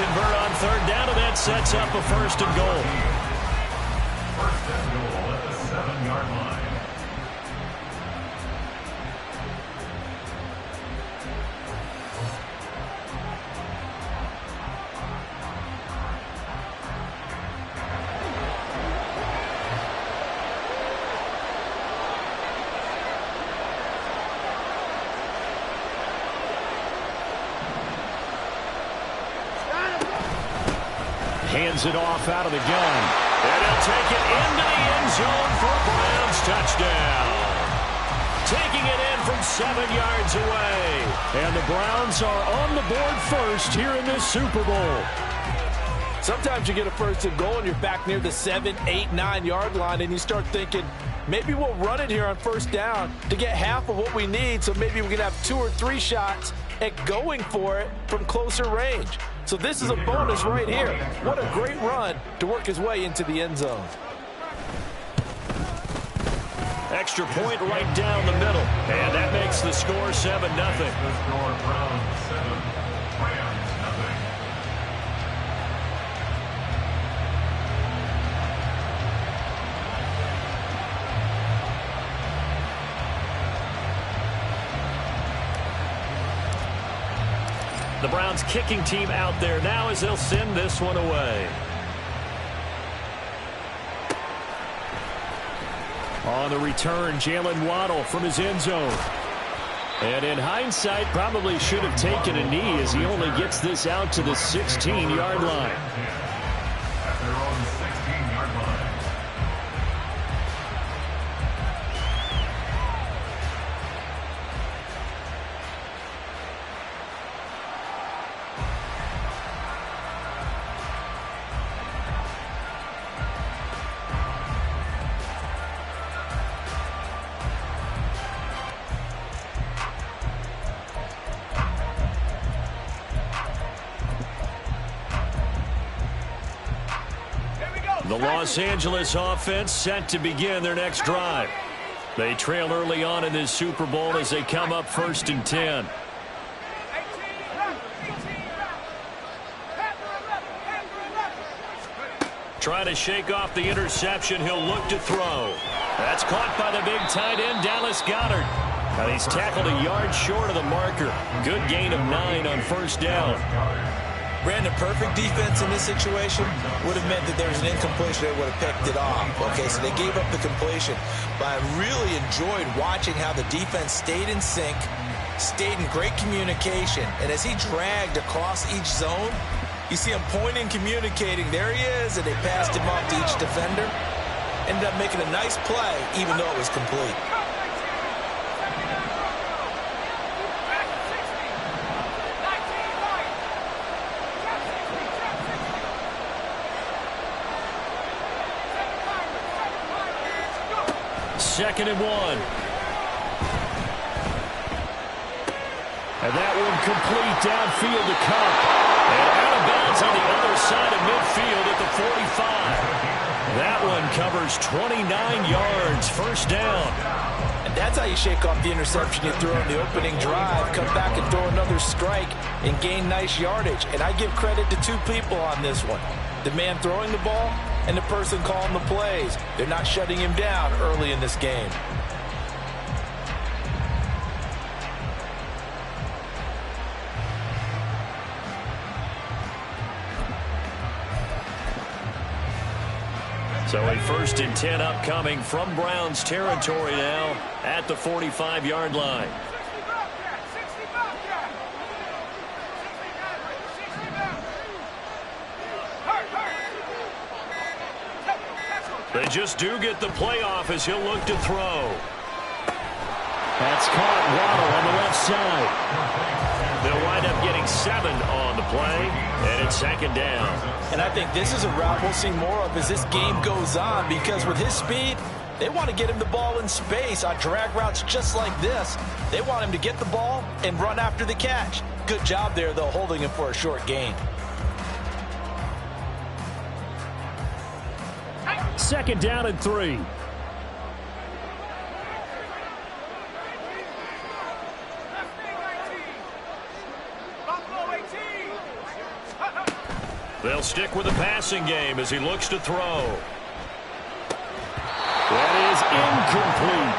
convert on third down, and that sets up a first and goal. First and goal at the 7-yard line. Hands it off out of the gun. And he'll take it into the end zone for a Browns touchdown. Taking it in from 7 yards away. And the Browns are on the board first here in this Super Bowl. Sometimes you get a first and goal and you're back near the 7, 8, 9-yard line and you start thinking, maybe we'll run it here on first down to get half of what we need, so maybe we can have 2 or 3 shots at going for it from closer range. So this is a bonus right here. What a great run to work his way into the end zone. Extra point right down the middle. And that makes the score 7-0. The score, Browns 7, Rams nothing. The Browns kicking team out there now as they'll send this one away. On the return, Jalen Waddle from his end zone. And in hindsight, probably should have taken a knee as he only gets this out to the 16-yard line. At their own 16-yard line. The Los Angeles offense set to begin their next drive. They trail early on in this Super Bowl as they come up 1st and 10. Trying to shake off the interception. He'll look to throw. That's caught by the big tight end, Dallas Goedert. And he's tackled a yard short of the marker. Good gain of 9 on first down. Brandon, perfect defense in this situation would have meant that there was an incompletion. They would have picked it off. Okay, so they gave up the completion. But I really enjoyed watching how the defense stayed in sync, stayed in great communication. And as he dragged across each zone, you see him pointing, communicating. There he is, and they passed him off to each defender. Ended up making a nice play, even though it was complete. Second and 1. And that one complete downfield to Kupp. And out of bounds on the other side of midfield at the 45. That one covers 29 yards. First down. And that's how you shake off the interception you throw in the opening drive. Come back and throw another strike and gain nice yardage. And I give credit to 2 people on this one. The man throwing the ball and the person calling the plays. They're not shutting him down early in this game. So a 1st and 10 upcoming from Browns territory now at the 45-yard line. They just do get the playoff as he'll look to throw. That's caught. Waddle on the left side. They'll wind up getting 7 on the play, and it's 2nd down. And I think this is a route we'll see more of as this game goes on, because with his speed, they want to get him the ball in space on drag routes just like this. They want him to get the ball and run after the catch. Good job there, though, holding him for a short gain. 2nd down and 3. They'll stick with the passing game as he looks to throw. That is incomplete.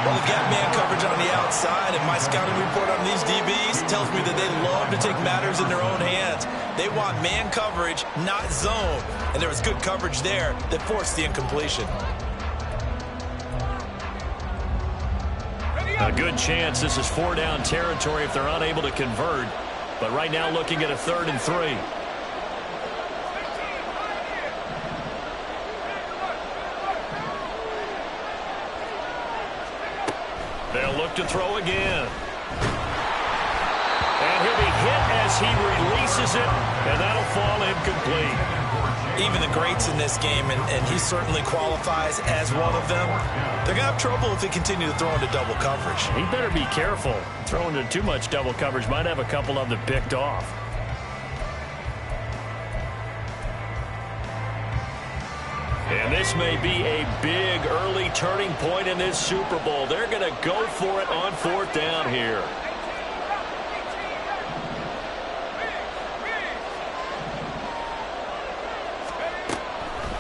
Well, they've got man coverage on the outside, and my scouting report on these DBs tells me that they love to take matters in their own hands. They want man coverage, not zone. And there was good coverage there that forced the incompletion. A good chance this is 4-down territory if they're unable to convert. But right now looking at a 3rd and 3. They'll look to throw again. And he'll be hit as he releases it, and that'll fall incomplete. Even the greats in this game, and he certainly qualifies as one of them, they're going to have trouble if they continue to throw into double coverage. He better be careful. Throwing into too much double coverage might have a couple of them picked off. And this may be a big early turning point in this Super Bowl. They're going to go for it on 4th down here.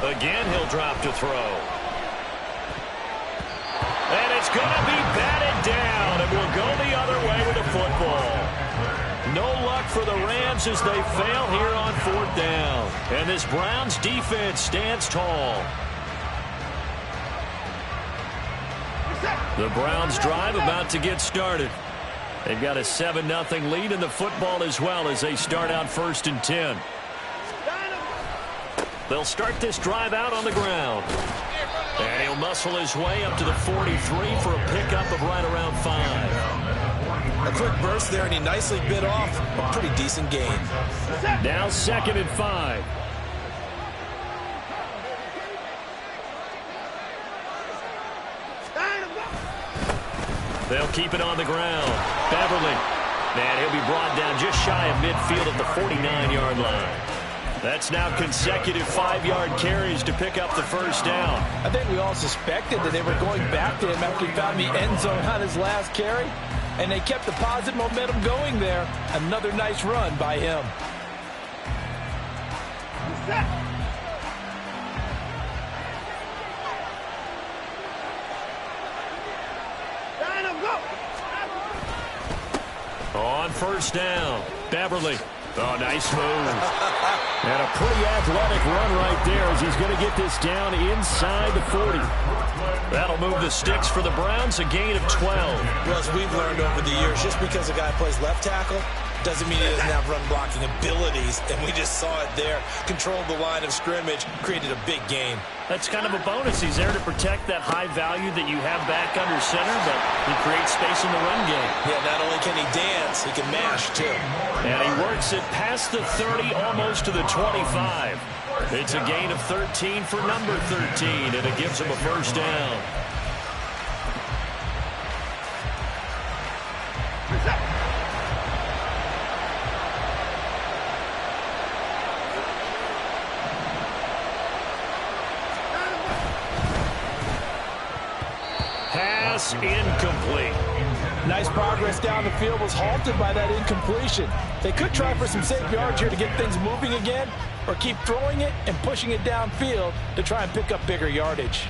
Again, he'll drop to throw. And it's going to be batted down, and we'll go the other way with the football. No luck for the Rams as they fail here on 4th down. And this Browns defense stands tall. The Browns drive about to get started. They've got a 7-0 lead in the football as well as they start out 1st and 10. They'll start this drive out on the ground. And he'll muscle his way up to the 43 for a pickup of right around 5. A quick burst there, and he nicely bit off a pretty decent gain. Now 2nd and 5. They'll keep it on the ground. Beverly. And he'll be brought down just shy of midfield at the 49-yard line. That's now consecutive 5-yard carries to pick up the 1st down. I think we all suspected that they were going back to him after he found the end zone on his last carry. And they kept the positive momentum going there. Another nice run by him. On 1st down, Beverly. Oh, nice move. And a pretty athletic run right there as he's going to get this down inside the 40. That'll move the sticks for the Browns, a gain of 12. Well, as we've learned over the years, just because a guy plays left tackle doesn't mean he doesn't have run blocking abilities, and we just saw it there. Controlled the line of scrimmage, created a big gain. That's kind of a bonus. He's there to protect that high value that you have back under center, but he creates space in the run game. Yeah, not only can he dance, he can mash, too. And he works it past the 30, almost to the 25. It's a gain of 13 for number 13, and it gives him a 1st down. Pass incomplete. Nice progress down the field was halted by that incompletion. They could try for some safe yards here to get things moving again, or keep throwing it and pushing it downfield to try and pick up bigger yardage.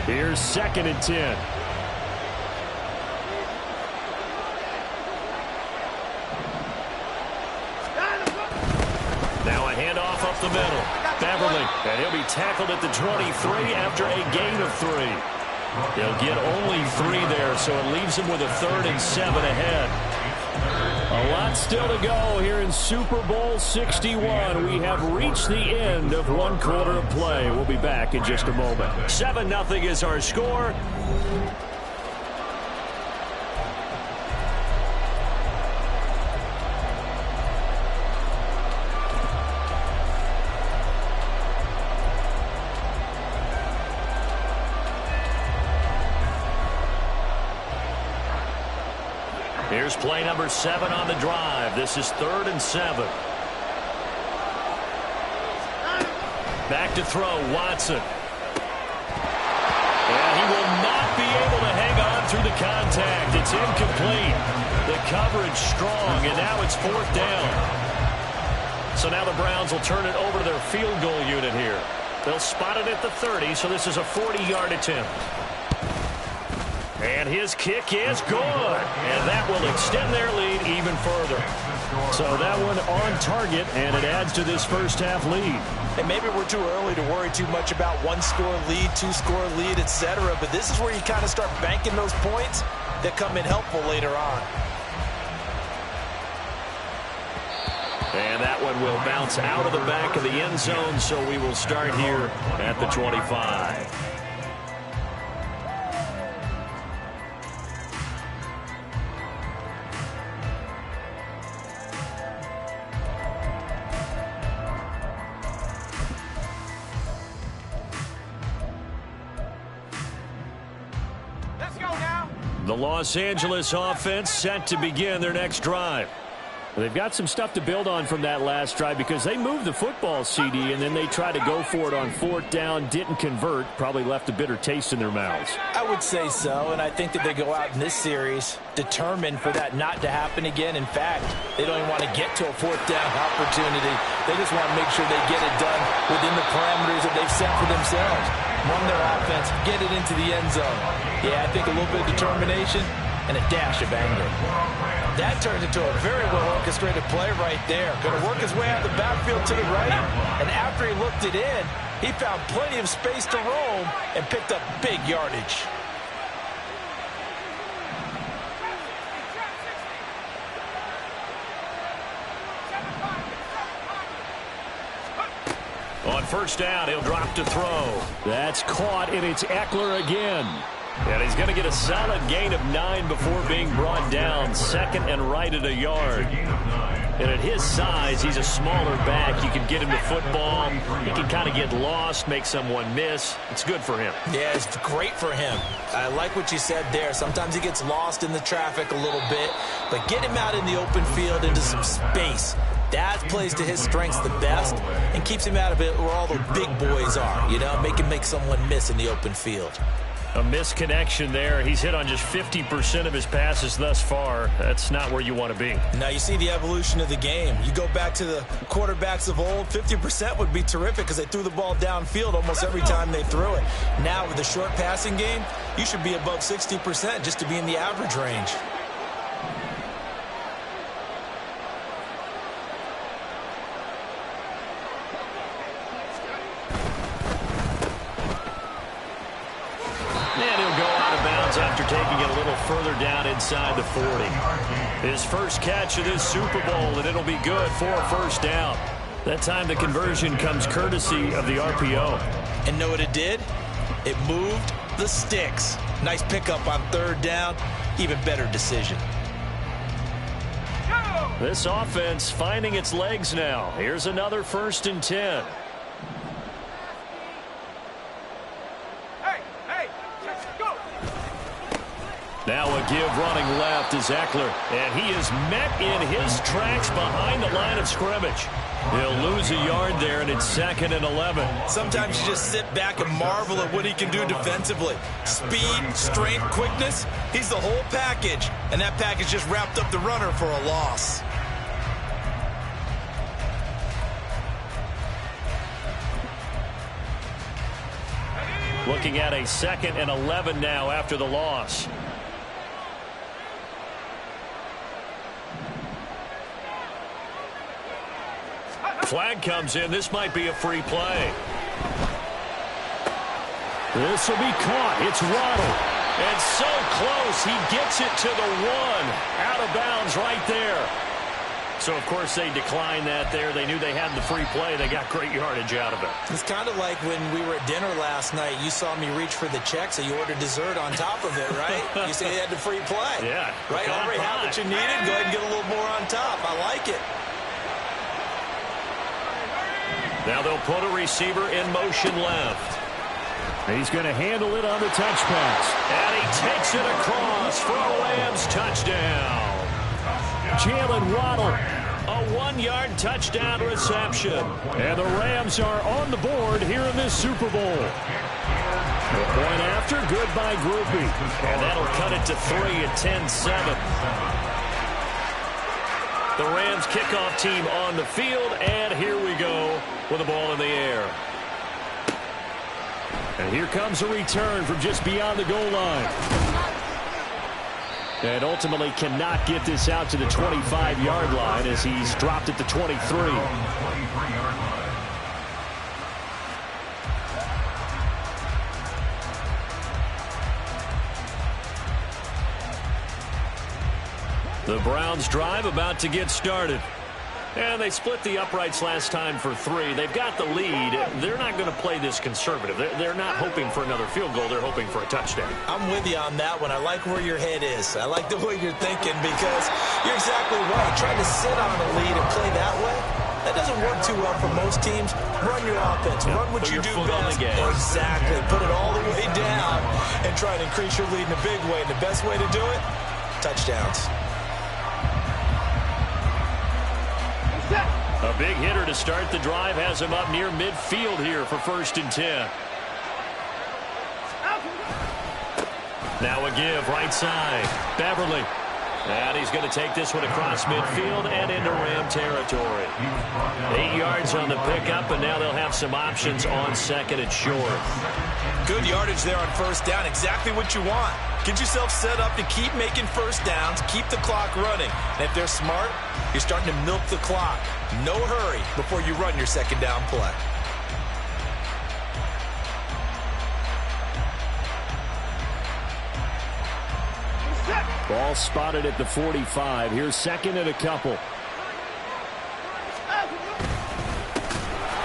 Here's 2nd and 10. Now a handoff up the middle. Beverly, and he'll be tackled at the 23 after a gain of 3. He'll get only 3 there, so it leaves him with a 3rd and 7 ahead. A lot still to go here in Super Bowl 61. We have reached the end of 1 quarter of play. We'll be back in just a moment. 7-0 is our score. Here's play number 7 on the drive. This is 3rd and 7. Back to throw, Watson. And he will not be able to hang on through the contact. It's incomplete. The coverage strong, and now it's 4th down. So now the Browns will turn it over to their field goal unit here. They'll spot it at the 30, so this is a 40-yard attempt. And his kick is good. And that will extend their lead even further. So that one on target, and it adds to this first half lead. And maybe we're too early to worry too much about one-score lead, two-score lead, etc. But this is where you kind of start banking those points that come in helpful later on. And that one will bounce out of the back of the end zone, so we will start here at the 25. The Los Angeles offense set to begin their next drive. They've got some stuff to build on from that last drive because they moved the football, CD, and then they tried to go for it on 4th down, didn't convert, probably left a bitter taste in their mouths. I would say so, and I think that they go out in this series determined for that not to happen again. In fact, they don't even want to get to a 4th down opportunity. They just want to make sure they get it done within the parameters that they've set for themselves. Run their offense, get it into the end zone. Yeah, I think a little bit of determination and a dash of anger. That turns into a very well-orchestrated play right there. Going to work his way out the backfield to the right, and after he looked it in, he found plenty of space to roam and picked up big yardage. On 1st down, he'll drop to throw. That's caught, and it's Eckler again. And he's going to get a solid gain of 9 before being brought down. 2nd and right at a yard. And at his size, he's a smaller back. You can get him to football. He can kind of get lost, make someone miss. It's good for him. Yeah, it's great for him. I like what you said there. Sometimes he gets lost in the traffic a little bit. But get him out in the open field into some space. That plays to his strengths the best and keeps him out of it where all the big boys are. You know, make him make someone miss in the open field. A misconnection there. He's hit on just 50% of his passes thus far. That's not where you want to be. Now you see the evolution of the game. You go back to the quarterbacks of old, 50% would be terrific because they threw the ball downfield almost every time they threw it. Now with the short passing game, you should be above 60% just to be in the average range. After taking it a little further down inside the 40. His first catch of this Super Bowl, and it'll be good for a 1st down. That time the conversion comes courtesy of the RPO. And know what it did? It moved the sticks. Nice pickup on 3rd down. Even better decision. This offense finding its legs now. Here's another 1st and 10. Now a give running left is Eckler, and he is met in his tracks behind the line of scrimmage. He'll lose a yard there, and it's 2nd and 11. Sometimes you just sit back and marvel at what he can do defensively. Speed, strength, quickness, he's the whole package, and that package just wrapped up the runner for a loss. Looking at a 2nd and 11 now after the loss. Flag comes in. This might be a free play. This will be caught. It's Waddle. And so close. He gets it to the 1. Out of bounds right there. So, of course, they declined that there. They knew they had the free play. They got great yardage out of it. It's kind of like when we were at dinner last night. You saw me reach for the check, so you ordered dessert on top of it, right? You said you had the free play. Yeah. Right? Already had what you needed. Go ahead and get a little more on top. I like it. Now they'll put a receiver in motion left. He's going to handle it on the touch pass. And he takes it across for a Rams touchdown. Jalen Waddle, a 1-yard touchdown reception. And the Rams are on the board here in this Super Bowl. The point after, good by Groupie. And that'll cut it to 3 at 10-7. The Rams kickoff team on the field, and here we go with the ball in the air. And here comes a return from just beyond the goal line. And ultimately cannot get this out to the 25-yard line as he's dropped at the 23. The Browns drive about to get started. And they split the uprights last time for 3. They've got the lead. They're not going to play this conservative. They're not hoping for another field goal. They're hoping for a touchdown. I'm with you on that one. I like where your head is. I like the way you're thinking because you're exactly right. Trying to sit on a lead and play that way, that doesn't work too well for most teams. Run your offense. Run what you do best. Exactly. Put it all the way down and try to increase your lead in a big way. And the best way to do it, touchdowns. A big hitter to start the drive has him up near midfield here for 1st and 10. Now a give right side. Beverly. And he's going to take this one across midfield and into Ram territory. 8 yards on the pickup, and now they'll have some options on 2nd and short. Good yardage there on 1st down. Exactly what you want. Get yourself set up to keep making 1st downs, keep the clock running. And if they're smart, you're starting to milk the clock. No hurry before you run your 2nd down play. Ball spotted at the 45. Here's 2nd and a couple.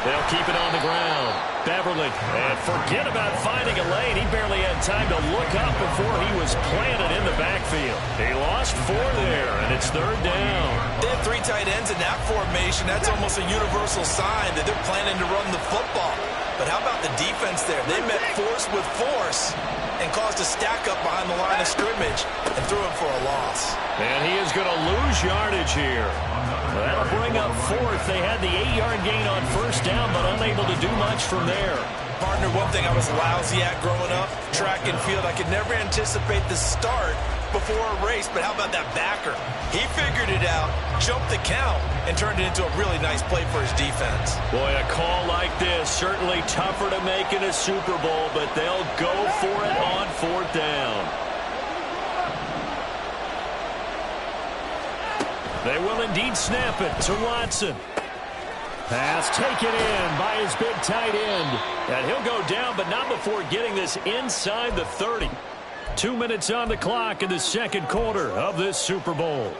They'll keep it on the ground. Beverly, and forget about finding a lane. He barely had time to look up before he was planted in the backfield. He lost 4 there, and it's 3rd down. They have 3 tight ends in that formation. That's almost a universal sign that they're planning to run the football. But how about the defense there? They met force with force and caused a stack up behind the line of scrimmage and threw him for a loss. And he is going to lose yardage here. That'll bring up 4th. They had the 8-yard gain on 1st down, but unable to do much from there. Partner, one thing I was lousy at growing up, track and field, I could never anticipate the start before a race, but how about that backer? He figured it out, jumped the count, and turned it into a really nice play for his defense. Boy, a call like this, certainly tougher to make in a Super Bowl, but they'll go for it on 4th down. They will indeed snap it to Watson. Pass taken in by his big tight end. And he'll go down, but not before getting this inside the 30. 2 minutes on the clock in the 2nd quarter of this Super Bowl.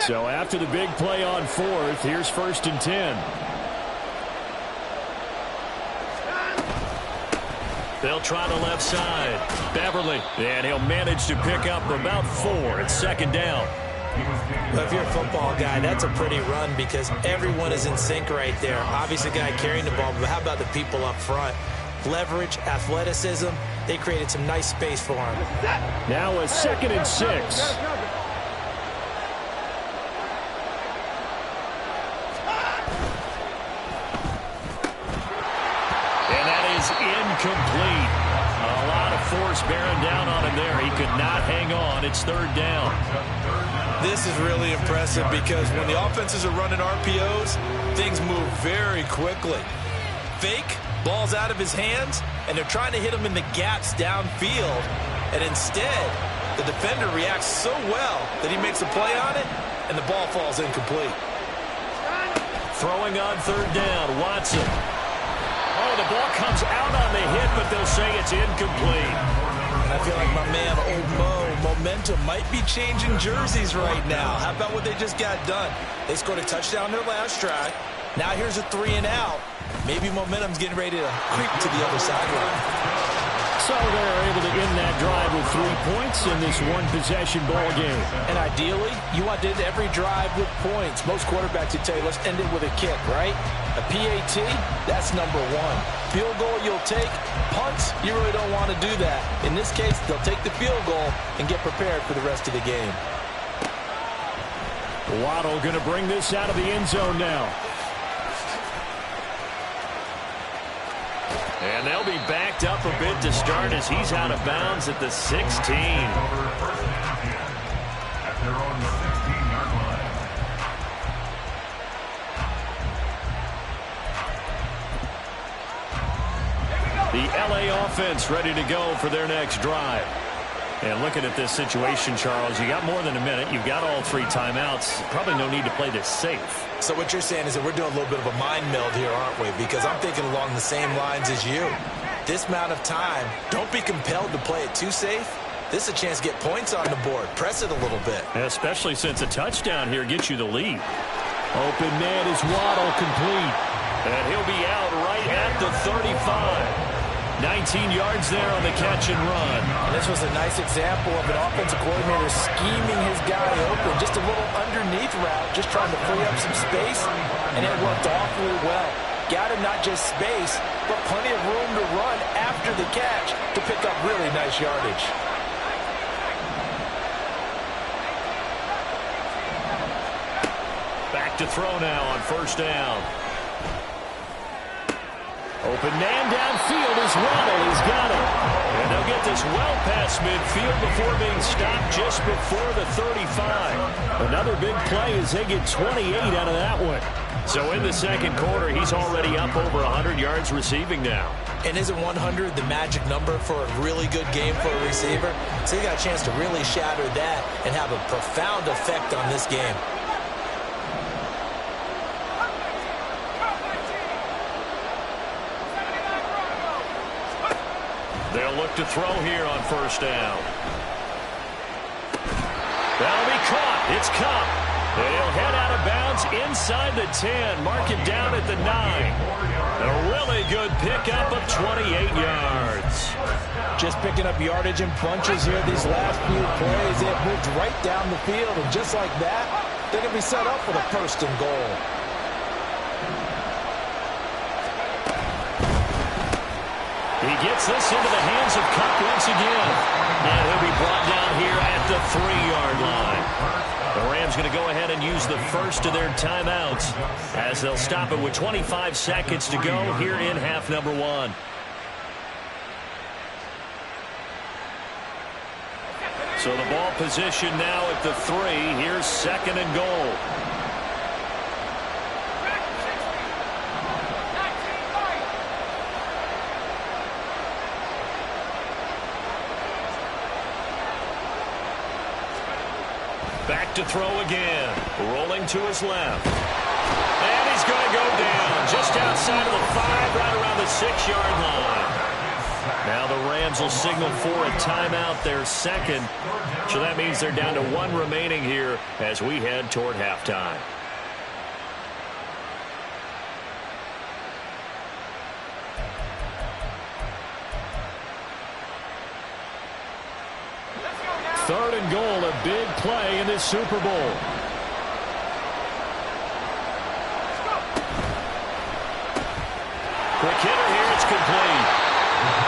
So after the big play on 4th, here's 1st and 10. They'll try the left side. Beverly, and he'll manage to pick up about 4. It's 2nd down. Well, if you're a football guy, that's a pretty run because everyone is in sync right there. Obviously, the guy carrying the ball, but how about the people up front? Leverage, athleticism, they created some nice space for him. Now a 2nd and 6. Incomplete. A lot of force bearing down on him there. He could not hang on. It's 3rd down. This is really impressive because when the offenses are running RPOs, things move very quickly. Fake, ball's out of his hands, and they're trying to hit him in the gaps downfield. And instead, the defender reacts so well that he makes a play on it, and the ball falls incomplete. Throwing on 3rd down, Watson. Oh, the ball comes out on the hit, but they'll say it's incomplete. And I feel like my man, Old Mo, momentum might be changing jerseys right now. How about what they just got done? They scored a touchdown their last drive. Now here's a 3 and out. Maybe momentum's getting ready to creep to the other sideline. So they're able to end that drive with 3 points in this one-possession ball game. And ideally, you want to end every drive with points. Most quarterbacks would tell you, let's end it with a kick, right? A PAT, that's number 1. Field goal you'll take. Punts, you really don't want to do that. In this case, they'll take the field goal and get prepared for the rest of the game. Waddle going to bring this out of the end zone now. And they'll be backed up a bit to start as he's out of bounds at the 16. At their own 16-yard line. The LA offense ready to go for their next drive. And looking at this situation, Charles, you got more than a minute. You've got all 3 timeouts. Probably no need to play this safe. So what you're saying is that we're doing a little bit of a mind meld here, aren't we? Because I'm thinking along the same lines as you. This amount of time, don't be compelled to play it too safe. This is a chance to get points on the board. Press it a little bit. Especially since a touchdown here gets you the lead. Open man is Waddle, complete. And he'll be out right at the 35. 19 yards there on the catch and run. And this was a nice example of an offensive coordinator scheming his guy open. Just a little underneath route, just trying to free up some space, and it worked awfully well. Got him not just space, but plenty of room to run after the catch to pick up really nice yardage. Back to throw now on first down. Open man downfield is Waddle. He's got it. And they'll get this well past midfield before being stopped just before the 35. Another big play as they get 28 out of that one. So in the second quarter, he's already up over 100 yards receiving now. And isn't 100 the magic number for a really good game for a receiver? So you got a chance to really shatter that and have a profound effect on this game. They'll look to throw here on first down. That'll be caught. It's Kupp. He'll head out of bounds inside the 10. Mark it down at the 9. A really good pickup of 28 yards. Just picking up yardage in bunches here these last few plays. They have moved right down the field, and just like that, they're going to be set up for the first and goal. He gets this into the hands of Kupp once again. And he'll be brought down here at the 3-yard line. The Rams going to go ahead and use the first of their timeouts as they'll stop it with 25 seconds to go here in half number 1. So the ball position now at the 3. Here's second and goal. Back to throw again. Rolling to his left. And he's going to go down just outside of the 5, right around the 6-yard line. Now the Rams will signal for a timeout, their second. So that means they're down to 1 remaining here as we head toward halftime. Third and goal, a big play in this Super Bowl. Quick hitter here, it's complete.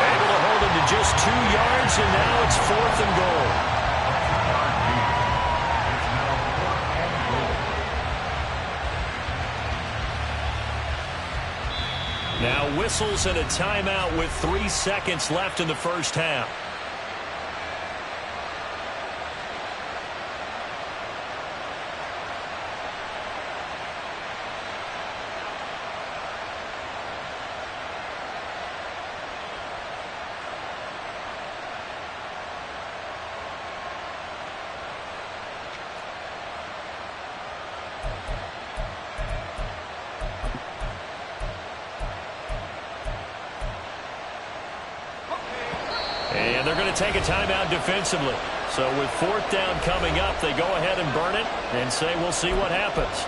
Able to hold him to just 2 yards, and now it's 4th and goal. Now whistles and a timeout with 3 seconds left in the first half. And they're going to take a timeout defensively. So with 4th down coming up, they go ahead and burn it and say we'll see what happens.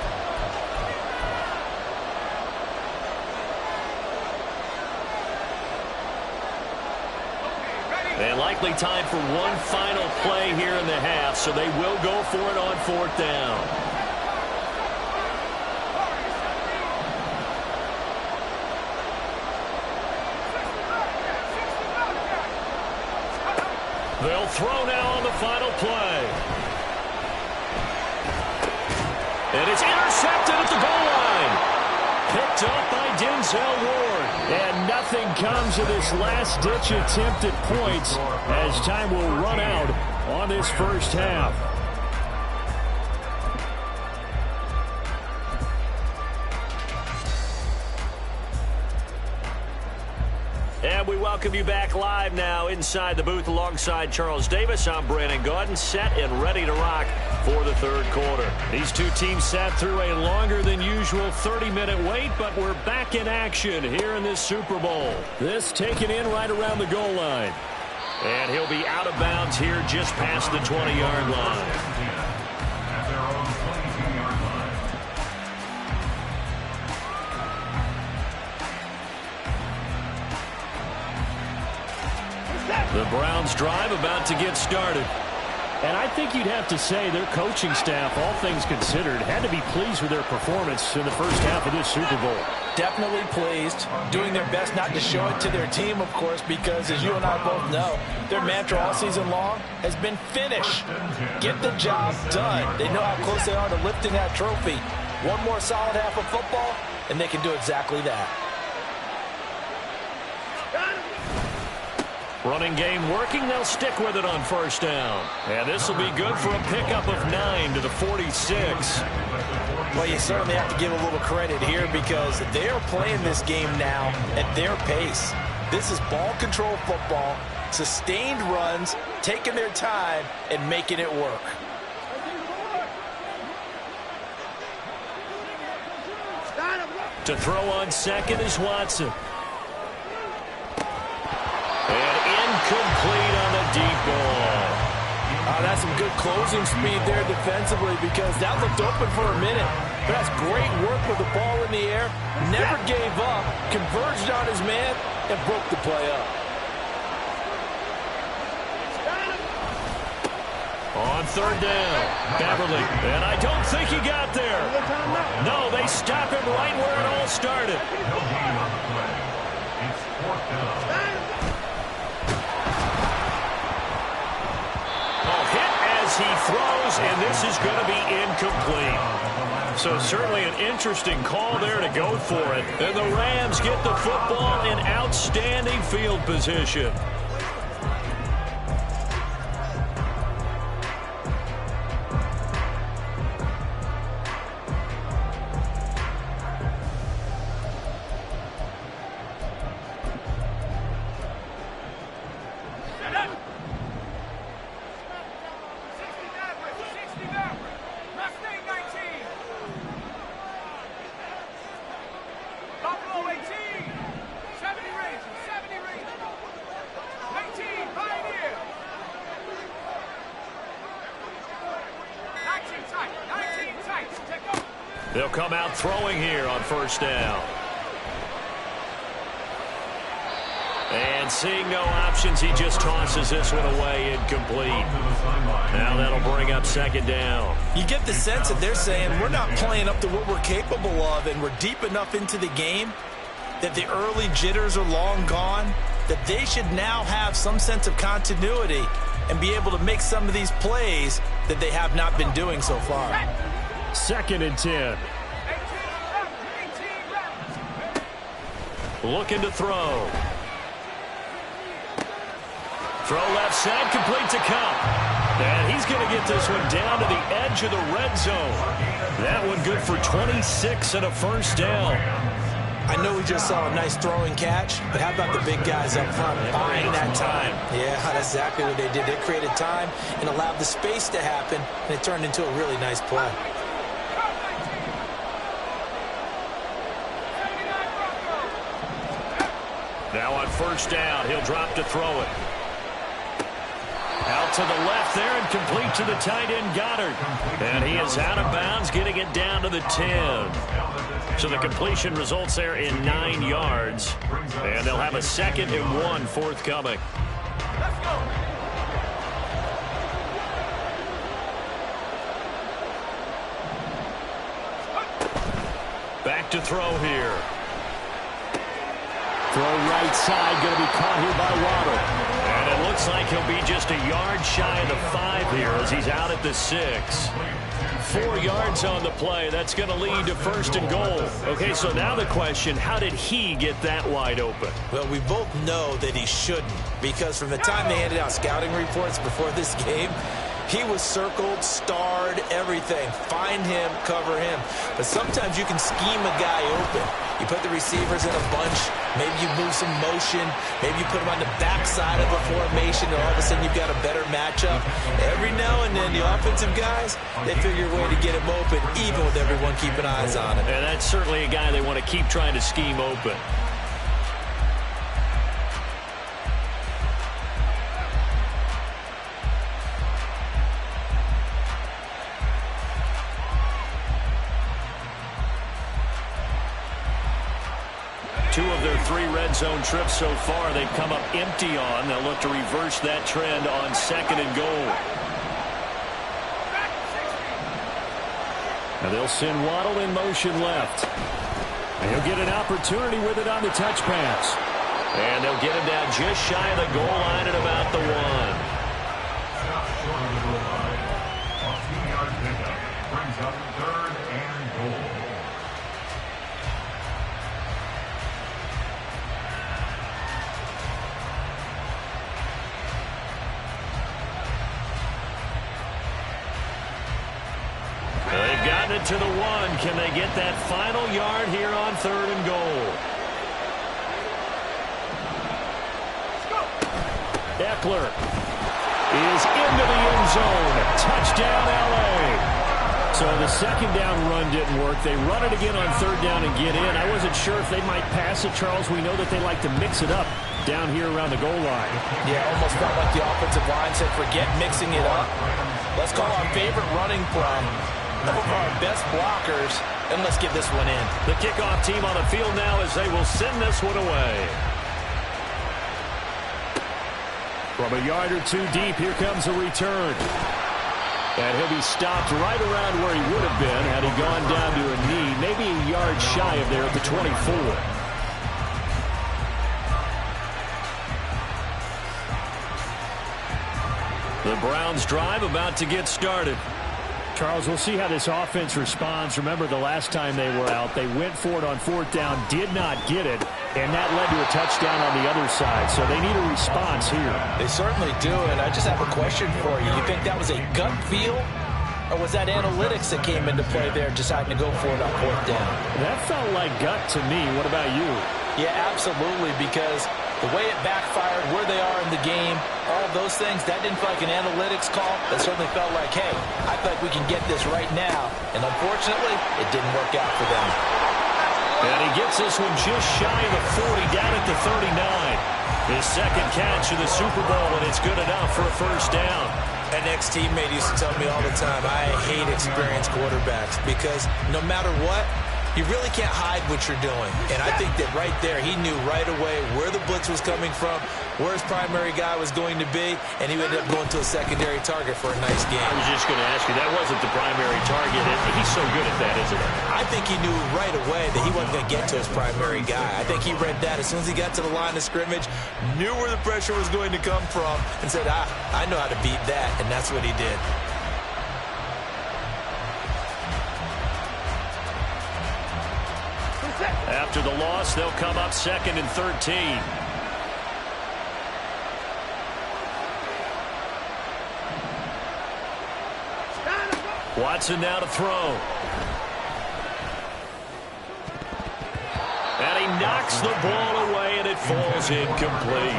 And likely time for one final play here in the half, so they will go for it on 4th down. They'll throw now on the final play. And it's intercepted at the goal line. Picked up by Denzel Ward. And nothing comes of this last-ditch attempt at points as time will run out on this first half. And we welcome you back live now inside the booth alongside Charles Davis. I'm Brandon Gaudin, set and ready to rock for the third quarter. These two teams sat through a longer than usual 30-minute wait, but we're back in action here in this Super Bowl. This taken in right around the goal line. And he'll be out of bounds here just past the 20-yard line. At their own 22-yard line. The Browns drive about to get started. And I think you'd have to say their coaching staff, all things considered, had to be pleased with their performance in the first half of this Super Bowl. Definitely pleased, doing their best not to show it to their team, of course, because as you and I both know, their mantra all season long has been finish. Get the job done. They know how close they are to lifting that trophy. One more solid half of football, and they can do exactly that. Running game working. They'll stick with it on first down. And this will be good for a pickup of 9 to the 46. Well, you certainly have to give a little credit here because they are playing this game now at their pace. This is ball control football, sustained runs, taking their time, and making it work. To throw on second is Watson. And incomplete on the deep ball. That's some good closing speed there defensively because that looked open for a minute. But that's great work with the ball in the air. Never gave up, converged on his man, and broke the play up. On third down, Beverly. And I don't think he got there. No, they stop him right where it all started. No gain on the play. It's fourth down. He throws, and this is going to be incomplete. So certainly an interesting call there to go for it. And the Rams get the football in outstanding field position. They'll come out throwing here on first down. And seeing no options, he just tosses this one away, incomplete. Now that'll bring up second down. You get the sense that they're saying we're not playing up to what we're capable of, and we're deep enough into the game that the early jitters are long gone, that they should now have some sense of continuity and be able to make some of these plays that they have not been doing so far. Second and 10. Looking to throw. Throw left side, complete to Kupp. And he's going to get this one down to the edge of the red zone. That one good for 26 and a first down. I know we just saw a nice throwing catch, but how about the big guys up front buying that time? Yeah, that's exactly what they did. They created time and allowed the space to happen, and it turned into a really nice play. Now on first down, he'll drop to throw it. Out to the left there and complete to the tight end, Goddard. And he is out of bounds, getting it down to the 10. So the completion results there in 9 yards. And they'll have a 2nd and 1 forthcoming. Let's go. Back to throw here. Throw right side, going to be caught here by Waddle. And it looks looks like he'll be just a yard shy of the 5 here as he's out at the 6. 4 yards on the play. That's going to lead to 1st and goal. Okay, so now the question, how did he get that wide open? Well, we both know that he shouldn't, because from the time they handed out scouting reports before this game, he was circled, starred, everything. Find him, cover him. But sometimes you can scheme a guy open. You put the receivers in a bunch. Maybe you move some motion. Maybe you put them on the backside of a formation, and all of a sudden you've got a better matchup. Every now and then, the offensive guys, they figure a way to get him open, even with everyone keeping eyes on him. And that's certainly a guy they want to keep trying to scheme open. Two of their 3 red zone trips so far, they've come up empty on. They'll look to reverse that trend on 2nd and goal. And they'll send Waddle in motion left. And he'll get an opportunity with it on the touch pass. And they'll get him down just shy of the goal line at about the 1. Stop short of the goal line. A 2-yard pickup brings up 3rd and goal. They've gotten it to the 1. Can they get that final yard here on 3rd and goal? Eckler is into the end zone. Touchdown, L.A. So the 2nd down run didn't work. They run it again on 3rd down and get in. I wasn't sure if they might pass it, Charles. We know that they like to mix it up down here around the goal line. Yeah, almost felt like the offensive line said, forget mixing it up. Let's call our favorite running play over our best blockers, and let's get this one in. The kickoff team on the field now as they will send this one away. From a yard or 2 deep, here comes a return. And he'll be stopped right around where he would have been had he gone down to a knee, maybe a yard shy of there at the 24. The Browns drive about to get started. Charles, we'll see how this offense responds. Remember, the last time they were out, they went for it on 4th down, did not get it, and that led to a touchdown on the other side. So they need a response here. They certainly do, and I just have a question for you. You think that was a gut feel, or was that analytics that came into play there deciding to go for it on 4th down? That felt like gut to me. What about you? Yeah, absolutely, because the way it backfired, where they are in the game, all of those things, that didn't feel like an analytics call. That certainly felt like, hey, I feel like we can get this right now. And unfortunately, it didn't work out for them. And he gets this one just shy of the 40, down at the 39. His 2nd catch of the Super Bowl, and it's good enough for a 1st down. An ex-teammate used to tell me all the time, I hate experienced quarterbacks because no matter what, you really can't hide what you're doing. And I think that right there, he knew right away where the blitz was coming from, where his primary guy was going to be, and he ended up going to a secondary target for a nice game. I was just going to ask you, that wasn't the primary target. He's so good at that, isn't he? I think he knew right away that he wasn't going to get to his primary guy. I think he read that as soon as he got to the line of scrimmage, knew where the pressure was going to come from, and said, I know how to beat that, and that's what he did. After the loss, they'll come up 2nd and 13. Watson now to throw. And he knocks the ball away, and it falls incomplete.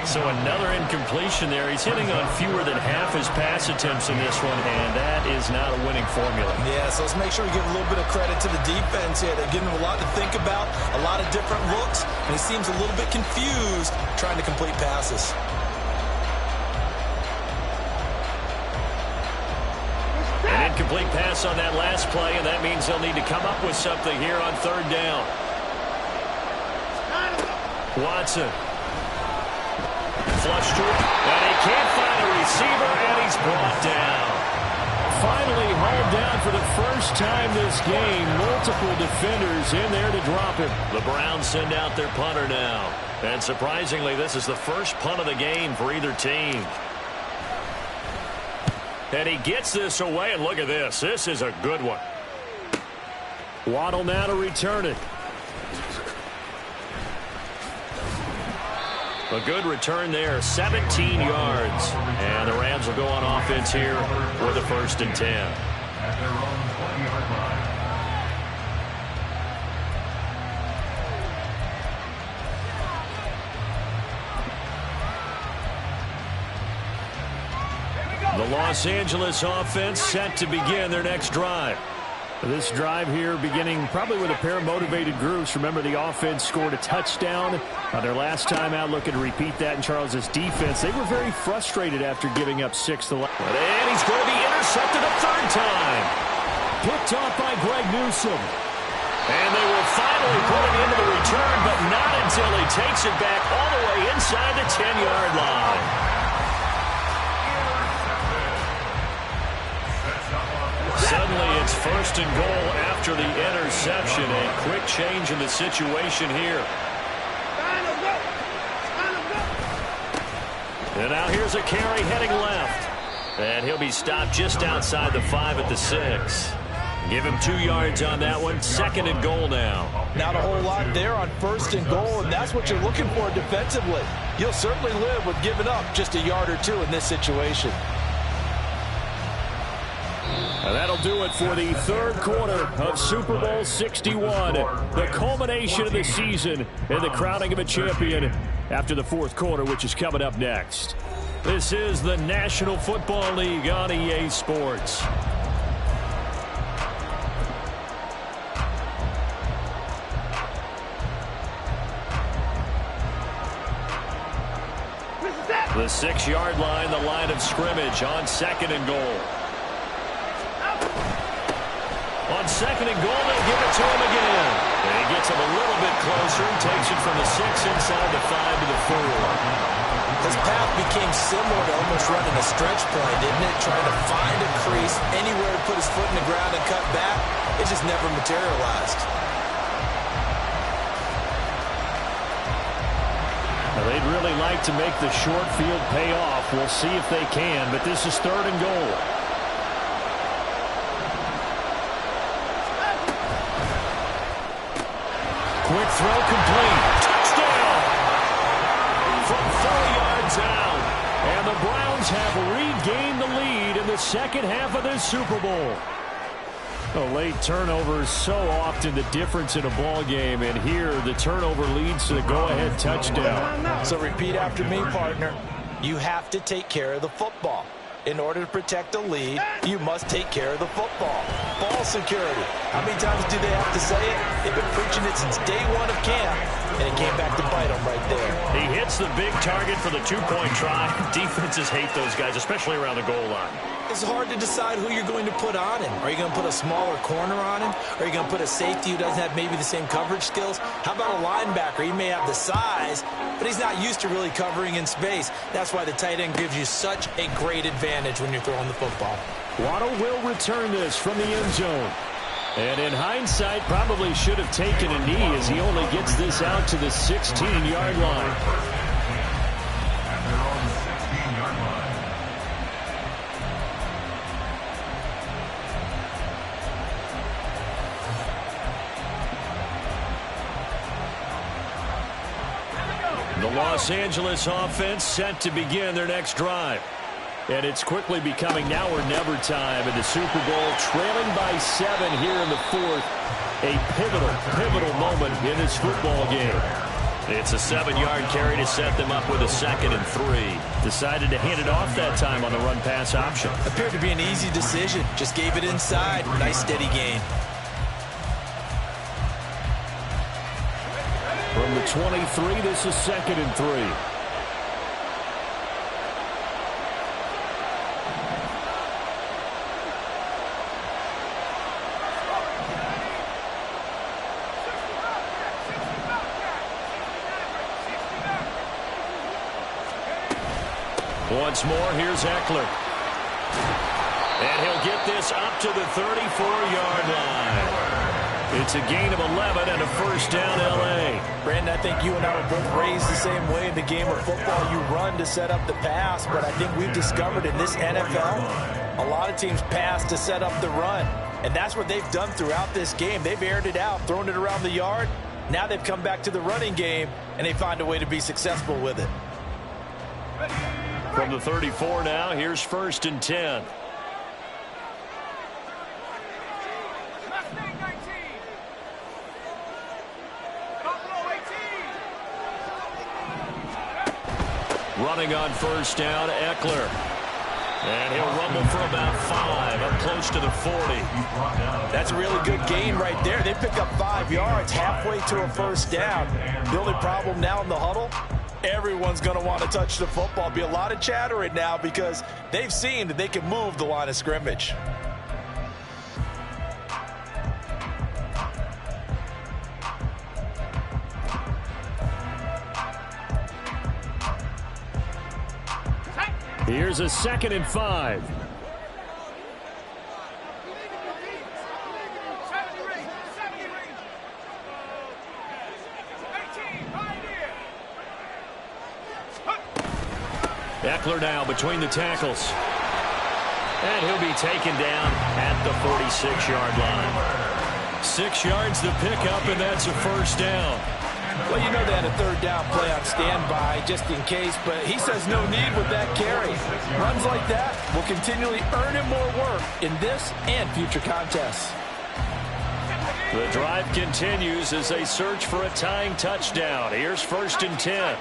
So another incompletion there. He's hitting on fewer than half his pass attempts in this one, and that is not a winning formula. Yeah, so let's make sure we give a little bit of credit to the defense here. They're giving him a lot to think about, a lot of different looks, and he seems a little bit confused trying to complete passes. An incomplete pass on that last play, and that means they'll need to come up with something here on 3rd down. Watson. Flush to it, and he can't find a receiver, and he's brought down. Finally hauled down for the first time this game. Multiple defenders in there to drop him. The Browns send out their punter now. And surprisingly, this is the first punt of the game for either team. And he gets this away, and look at this. This is a good one. Waddle now to return it. A good return there, 17 yards. And the Rams will go on offense here with a 1st and 10. At their own 20-yard line. The Los Angeles offense set to begin their next drive. This drive here beginning probably with a pair of motivated groups. Remember, the offense scored a touchdown on their last time out, looking to repeat that in Charles' defense. They were very frustrated after giving up 6 to last. And he's going to be intercepted a 3rd time. Picked off by Greg Newsome. And they will finally put it into the return, but not until he takes it back all the way inside the 10-yard line. Suddenly it's 1st and goal after the interception. A quick change in the situation here. And now here's a carry heading left. And he'll be stopped just outside the 5 at the 6. Give him 2 yards on that one. 2nd and goal now. Not a whole lot there on 1st and goal, and that's what you're looking for defensively. You'll certainly live with giving up just a yard or 2 in this situation. And that'll do it for the 3rd quarter of Super Bowl 61. The culmination of the season and the crowning of a champion after the 4th quarter, which is coming up next. This is the National Football League on EA Sports. The 6-yard line, the line of scrimmage on 2nd and goal. On 2nd and goal, they'll give it to him again. And he gets him a little bit closer and takes it from the 6 inside the 5 to the 4. His path became similar to almost running a stretch point, didn't it? Trying to find a crease, anywhere to put his foot in the ground and cut back. It just never materialized. Now, they'd really like to make the short field pay off. We'll see if they can, but this is 3rd and goal. Quick throw complete. Touchdown! From 4 yards out. And the Browns have regained the lead in the 2nd half of this Super Bowl. The late turnovers so often the difference in a ball game, and here the turnover leads to the go-ahead touchdown. So repeat after me, partner. You have to take care of the football. In order to protect the lead, you must take care of the football. Ball security. How many times do they have to say it? They've been preaching it since day 1 of camp, and it came back to bite them right there. He hits the big target for the 2-point try. Defenses hate those guys, especially around the goal line. It's hard to decide who you're going to put on him. Are you going to put a smaller corner on him? Are you going to put a safety who doesn't have maybe the same coverage skills? How about a linebacker? He may have the size, but he's not used to really covering in space. That's why the tight end gives you such a great advantage when you're throwing the football. Waddle will return this from the end zone. And in hindsight, probably should have taken a knee as he only gets this out to the 16-yard line. At their own 16-yard line. The Los Angeles offense set to begin their next drive. And it's quickly becoming now or never time in the Super Bowl, trailing by 7 here in the 4th. A pivotal moment in this football game. It's a 7-yard carry to set them up with a 2nd and 3. Decided to hand it off that time on the run-pass option. Appeared to be an easy decision. Just gave it inside. Nice steady gain. From the 23, this is 2nd and 3. Once more, here's Eckler. And he'll get this up to the 34-yard line. It's a gain of 11 and a first down, L.A. Brandon, I think you and I were both raised the same way in the game of football. You run to set up the pass, but I think we've discovered in this NFL, a lot of teams pass to set up the run. And that's what they've done throughout this game. They've aired it out, thrown it around the yard. Now they've come back to the running game, and they find a way to be successful with it. From the 34 now, here's 1st and 10. Running on 1st down, Eckler. And he'll rumble for about 5, up close to the 40. That's a really good gain right there. They pick up 5 yards halfway to a 1st down. The only problem now in the huddle, everyone's going to want to touch the football. Be a lot of chatter right now because they've seen that they can move the line of scrimmage. Here's a 2nd and 5. Eckler now between the tackles. And he'll be taken down at the 46-yard line. 6 yards to pick up, and that's a 1st down. Well, you know they had a 3rd down play on standby just in case, but he says no need with that carry. Runs like that will continually earn him more work in this and future contests. The drive continues as they search for a tying touchdown. Here's 1st and 10.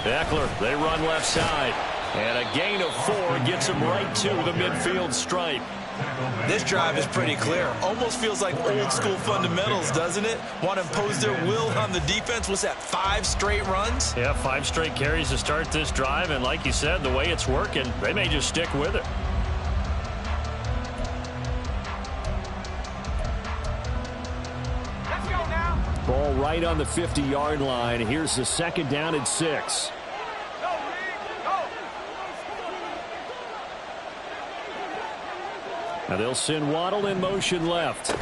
Eckler, they run left side. And a gain of 4 gets him right to the midfield stripe. This drive is pretty clear. Almost feels like old school fundamentals, doesn't it? Want to impose their will on the defense. Was that 5 straight runs? Yeah, 5 straight carries to start this drive. And like you said, the way it's working, they may just stick with it. Let's go now. Ball right on the 50-yard line. Here's the 2nd down and 6. Now they'll send Waddle in motion left.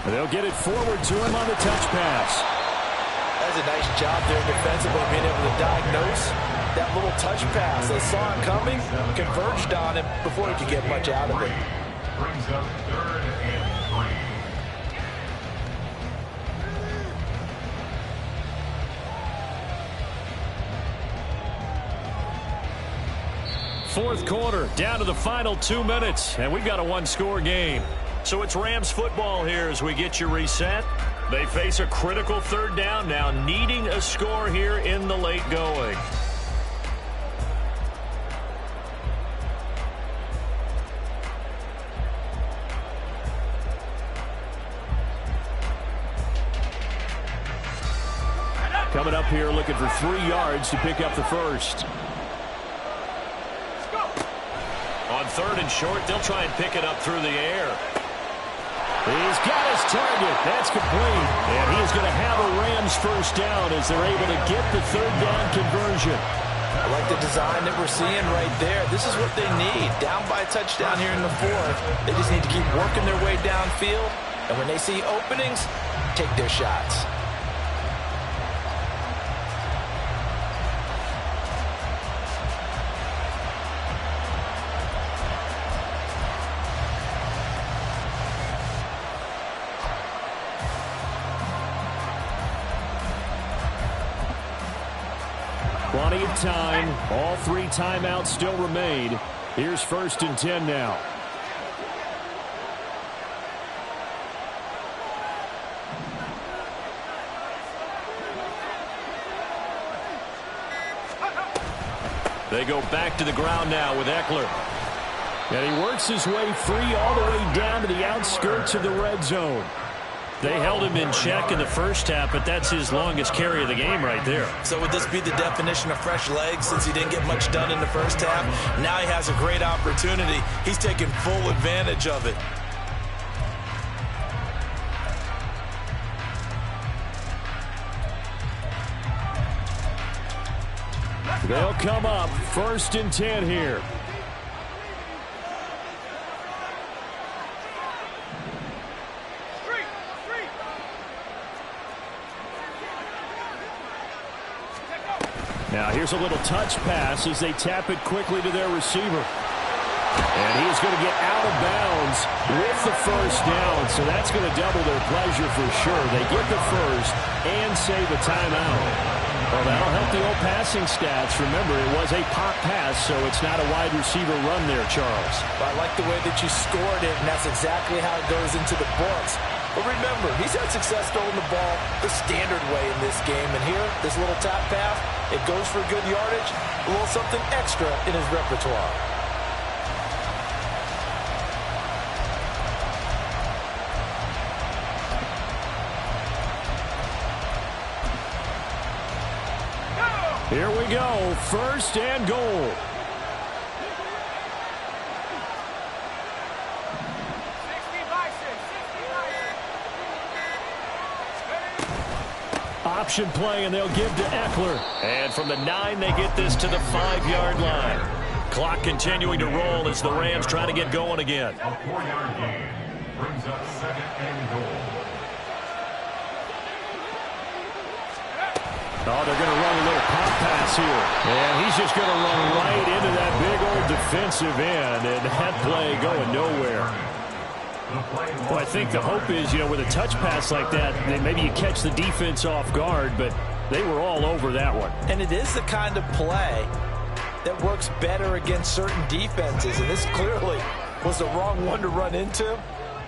And they'll get it forward to him on the touch pass. That's a nice job there defensively, being able to diagnose that little touch pass. They saw him coming, converged on him before he could get much out of it. Brings up 3rd and 3. Fourth quarter, down to the final 2 minutes, and we've got a 1-score game. So it's Rams football here as we get you reset. They face a critical 3rd down now, needing a score here in the late going. Coming up here looking for 3 yards to pick up the first. On 3rd and short, they'll try and pick it up through the air. He's got his target. That's complete. And he's going to have a Rams 1st down as they're able to get the 3rd down conversion. I like the design that we're seeing right there. This is what they need. Down by a touchdown here in the 4th. They just need to keep working their way downfield. And when they see openings, take their shots. Plenty of time. All 3 timeouts still remain. Here's 1st and 10 now. They go back to the ground now with Eckler. And he works his way free all the way down to the outskirts of the red zone. They held him in check in the first half, but that's his longest carry of the game right there. So would this be the definition of fresh legs since he didn't get much done in the first half? Now he has a great opportunity. He's taking full advantage of it. They'll come up 1st and 10 here. Now here's a little touch pass as they tap it quickly to their receiver. And he's going to get out of bounds with the 1st down, so that's going to double their pleasure for sure. They get the 1st and save a timeout. Well, that'll help the old passing stats. Remember, it was a pop pass, so it's not a wide receiver run there, Charles. I like the way that you scored it, and that's exactly how it goes into the books. But remember, he's had success throwing the ball the standard way in this game. And here, this little tap pass, it goes for good yardage, a little something extra in his repertoire. Here we go, 1st and goal. Option play, and they'll give to Eckler. And from the 9, they get this to the 5-yard line. Clock continuing to roll as the Rams try to get going again. A 4-yard gain brings up 2nd and goal. Oh, they're going to run a little pop pass here. And he's just going to run right into that big old defensive end, and that play going nowhere. Well, I think the hope is, with a touch pass like that, then maybe you catch the defense off guard, but they were all over that one. And it is the kind of play that works better against certain defenses, and this clearly was the wrong one to run into.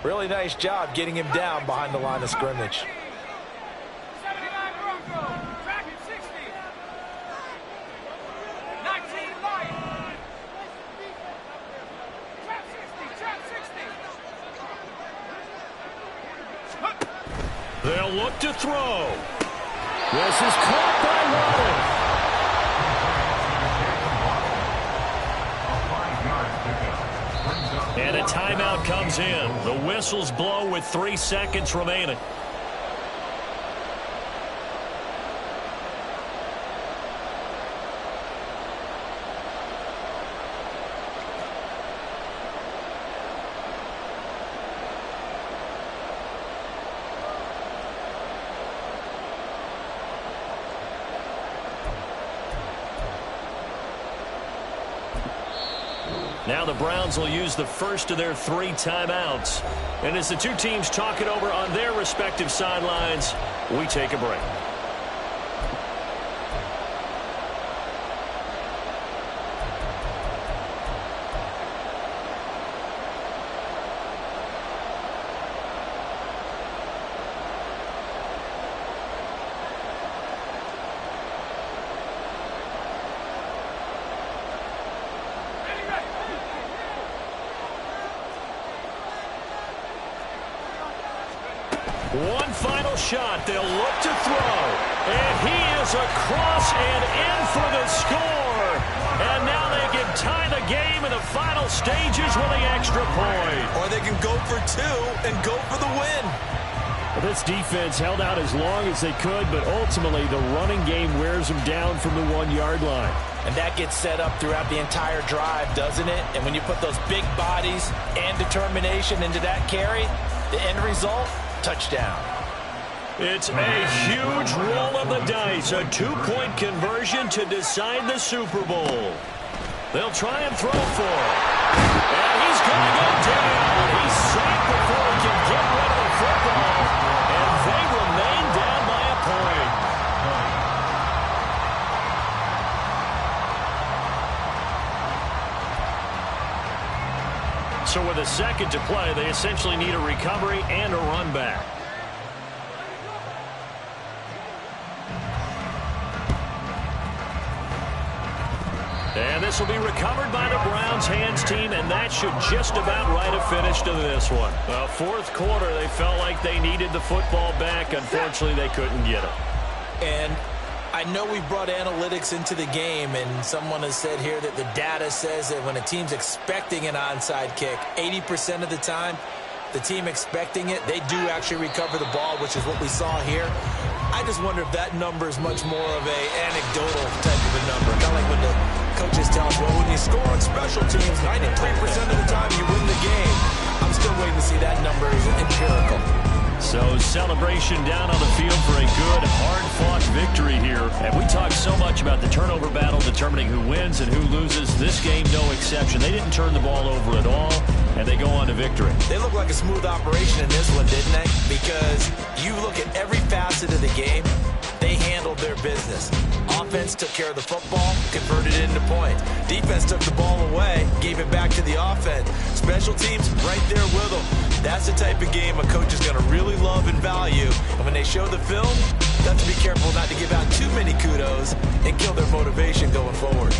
Really nice job getting him down behind the line of scrimmage. They'll look to throw. This is caught by Waddle. And a timeout comes in. The whistles blow with 3 seconds remaining. Now the Browns will use the first of their 3 timeouts. And as the two teams talk it over on their respective sidelines, we take a break. One final shot. They'll look to throw. And he is across and in for the score. And now they can tie the game in the final stages with the extra point. Or they can go for 2 and go for the win. Well, this defense held out as long as they could, but ultimately the running game wears them down from the 1-yard line. And that gets set up throughout the entire drive, doesn't it? And when you put those big bodies and determination into that carry, the end result, touchdown. It's a huge roll of the dice, a 2-point conversion to decide the Super Bowl. They'll try and throw for it. And he's going to go down. He's safe before he can get rid of the football. And they remain down by a point. So with a second to play, they essentially need a recovery and a run back. And this will be recovered by the Browns hands team, and that should just about write a finish to this one. Well, 4th quarter, they felt like they needed the football back. Unfortunately, they couldn't get it. And I know we brought analytics into the game, and someone has said here that the data says that when a team's expecting an onside kick, 80% of the time, the team expecting it, they do actually recover the ball, which is what we saw here. I just wonder if that number is much more of a anecdotal type of a number. Kind of like when the coaches tell us, well, when you score on special teams, 93% of the time you win the game. I'm still waiting to see that number as empirical. So celebration down on the field for a good, hard-fought victory here. And we talk so much about the turnover battle determining who wins and who loses. This game, no exception. They didn't turn the ball over at all, and they go on to victory. They look like a smooth operation in this one, didn't they? Because you look at every facet of the game, they handled their business. Offense took care of the football, converted it into points. Defense took the ball away, gave it back to the offense. Special teams right there with them. That's the type of game a coach is going to really love and value. And when they show the film, they have to be careful not to give out too many kudos and kill their motivation going forward.